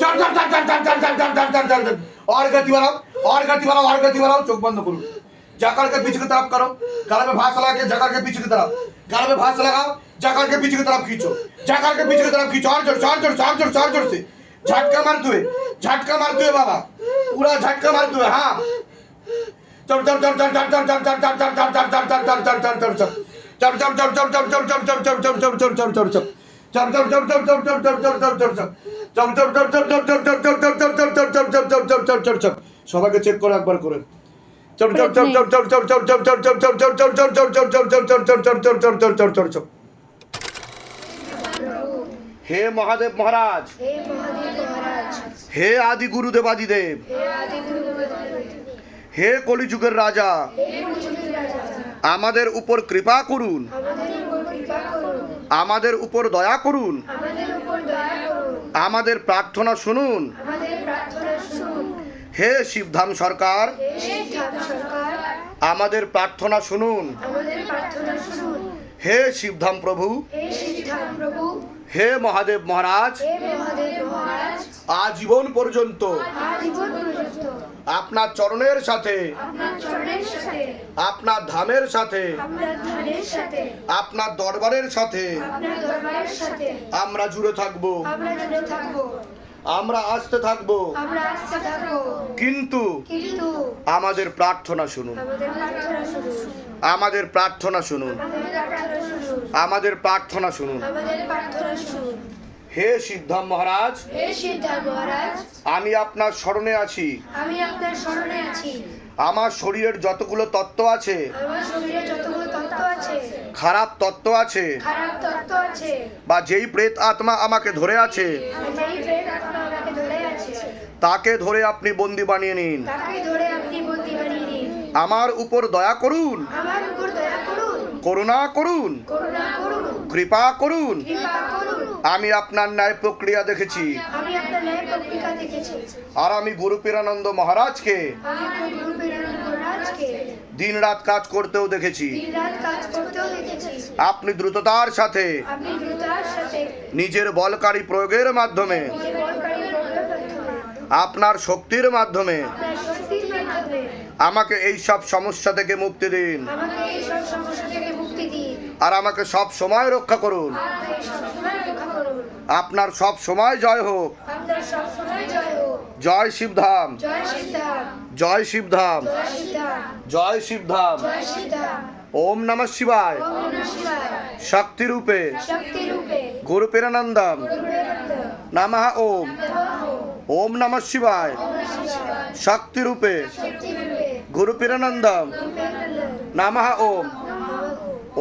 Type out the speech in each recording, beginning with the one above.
चल चल चल चल चल चल चल चल चल चल चल चल और गति बढ़ाओ और गति बढ़ाओ और गति बढ़ाओ चोख बंद करो जाकर के पीछे की तरफ करो गले में भांस लगा के जाकर के पीछे की तरफ गले में भांस लगाओ जाकर के पीछे की तरफ खींचो जाकर के पीछे की तरफ खींचो और जोर से और जोर से और जोर से और जोर से झटका मारते हुए बाबा पूरा झटका मारते हुए हाँ चल चल चल चल चल चल चल चल चल चल चल चल चल चल चल चल चल चल সবাইকে চেক করে একবার করে হে মহাদেব মহারাজ হে আদি গুরুদেব আদিদেব হে কলিযুগের রাজা আমাদের উপর কৃপা করুন আমাদের উপর দয়া করুন আমাদের প্রার্থনা শুনুন হে শিবধাম সরকার আমাদের প্রার্থনা শুনুন হে শিবধাম প্রভু হে মহাদেব মহারাজ আজীবন পর্যন্ত আপনার চরণের সাথে আপনার ধামের সাথে আপনার দরবারের সাথে আমরা জুড়ে থাকবো আমরা আসতে থাকবো কিন্তু আমাদের প্রার্থনা শুনুন আমাদের প্রার্থনা শুনুন আমাদের প্রার্থনা শুনুন হে সিদ্ধাম মহারাজ আমি আপনার শরণে আছি আমার শরীরের যতগুলো তত্ত্ব আছে খারাপ তত্ত্ব আছে বা যেই প্রেত আত্মা আমাকে ধরে আছে তাকে ধরে আপনি বন্দী বানিয়ে নিন আমার উপর দয়া করুন করুণা করুন কৃপা করুন আমি আপনার ন্যায় প্রক্রিয়া দেখেছি আর আমি গুরু পীরানন্দ মহারাজকে দিন রাত কাজ করতেও দেখেছি আপনি দ্রুততার সাথে নিজের বলকারী প্রয়োগের মাধ্যমে আপনার শক্তির মাধ্যমে আমাকে এই সব সমস্যা থেকে মুক্তি দিন আর আমাকে সব সময় রক্ষা করুন আপনার সব সময় জয় হোক জয় শিবধাম জয় শিবধাম জয় শিবধাম ওম নমঃ শিবায় শক্তি রূপে গুরু পীরানন্দম নমঃ ওম ওম নমঃ শিবায় শক্তি রূপে গুরু পীরানন্দম নমঃ ওম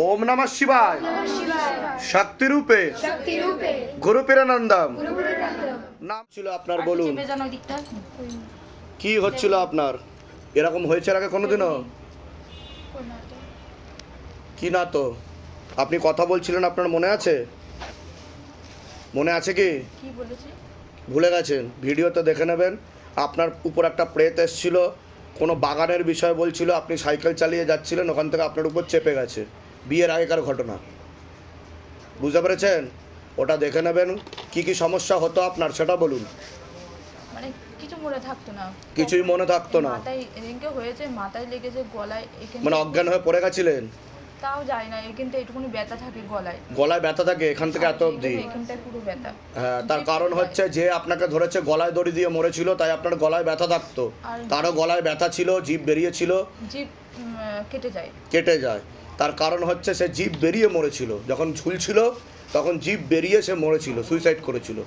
ওম নমঃ শিবায় শক্তি রূপে গুরু পীরানন্দম নাম ছিল আপনার বলুন কি হচ্ছিল আপনার এরকম হয়েছে আগে কোনোদিনও কি না তো আপনি কথা বলছিলেন আপনার মনে আছে মনে আছে কি ভুলে গেছেন ভিডিওতে দেখে নেবেন আপনার উপর একটা প্রেত এসেছিল কোনো বাগানের বিষয় বলছিল আপনি সাইকেল চালিয়ে যাচ্ছিলেন ওখান থেকে আপনার উপর চেপে গেছে বিয়ের আগেকার ঘটনা বুঝতে পেরেছেন ওটা দেখে নেবেন কি কি সমস্যা হতো আপনার সেটা বলুন মানে কিছু মনে থাকতো না কিছুই মনে থাকতো না মাথায় এদিকে হয়েছে মাথায় লেগেছে গলায় এখানে মানে অজ্ঞান হয়ে পড়ে গেছিলেন তাও যায় না এখানটা একটুখানি ব্যথা থাকে গলায় ব্যথা থাকে এখান থেকে এত অবধি এখানটায় পুরো ব্যথা হ্যাঁ তার কারণ হচ্ছে যে আপনাকে ধরেছে গলায় দড়ি দিয়ে মরেছিল তাই আপনার গলায় ব্যথা থাকতো তারও গলায় ব্যথা ছিল জিভ বেরিয়েছিল জিভ কেটে যায় তার কারণ হচ্ছে সে জিভ বেরিয়ে মরেছিল যখন ঝুলছিল তখন জিভ বেরিয়ে সে মরেছিল সুইসাইড করেছিল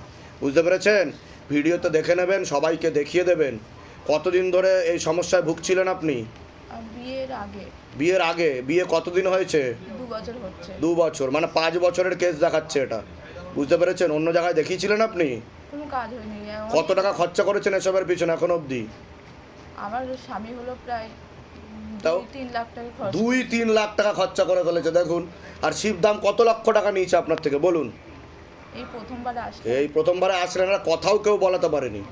বুঝতে পেরেছেন ভিডিওতে দেখে নেবেন সবাইকে দেখিয়ে দেবেন কতদিন ধরে এই সমস্যায় ভুগছিলেন আপনি বিয়ের আগে বিয়ে কতদিন হয়েছে 2 বছর হচ্ছে 2 বছর মানে 5 বছরের কেস দেখাচ্ছে এটা বুঝতে পেরেছেন অন্য জায়গায় দেখিয়েছিলেন আপনি কোনো কাজ হয়নি কত টাকা খরচা করেছেন এসবের পিছনে এখন অবধি আমার স্বামী হলো প্রায় তাও 2-3 লাখ টাকা খরচ 2-3 লাখ টাকা খরচা করে ফেলেছে দেখুন আর শিবধাম কত লক্ষ টাকা নিয়েছে আপনার থেকে বলুন এই প্রথমবারে আসলেন আর কথাও কেউ বলাতে পারেনি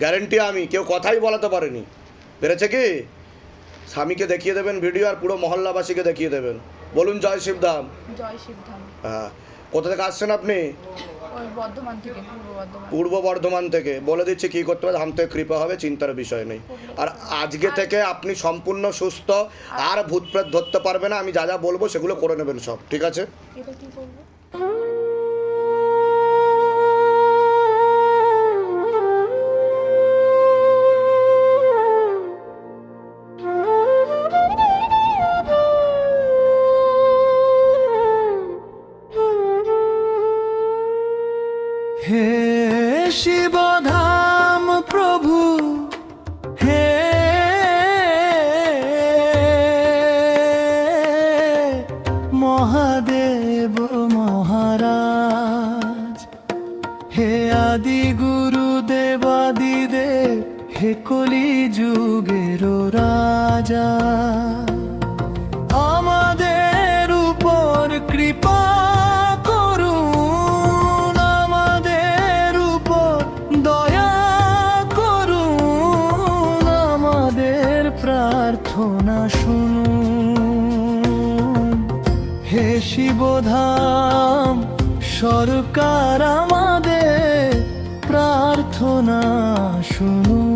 গ্যারেন্টি আমি কেউ কথাই বলাতে পারেনি পেরেছে কি স্বামীকে দেখিয়ে দেবেন ভিডিও আর পুরো মহল্লাবাসীকে দেখিয়ে দেবেন বলুন জয় শিবধাম জয় শিবধাম হ্যাঁ কোথা থেকে আসছেন আপনি ওই বর্ধমান থেকে, পূর্ব বর্ধমান। পূর্ব বর্ধমান থেকে। বলে দিচ্ছি কী করতে হবে, ধাম থেকে কৃপা হবে, চিন্তার বিষয় নেই। আর আজকে থেকে আপনি সম্পূর্ণ সুস্থ, আর ভূত প্রেত ধরতে পারবে না। আমি যা যা বলবো সেগুলো করে নেবেন সব, ঠিক আছে? এটা কি করবো? হে শিবধাম প্রভু, হে মহাদেব মহারাজ, হে আদি গুরু দেবাদিদেব, হে কলি যুগের রাজা, আমাদের উপর কৃপা করুন, আমাদের উপর দয়া করুন, আমাদের প্রার্থনা শুনুন। হে শিবধাম সরকার, আমাদের প্রার্থনা শুনুন।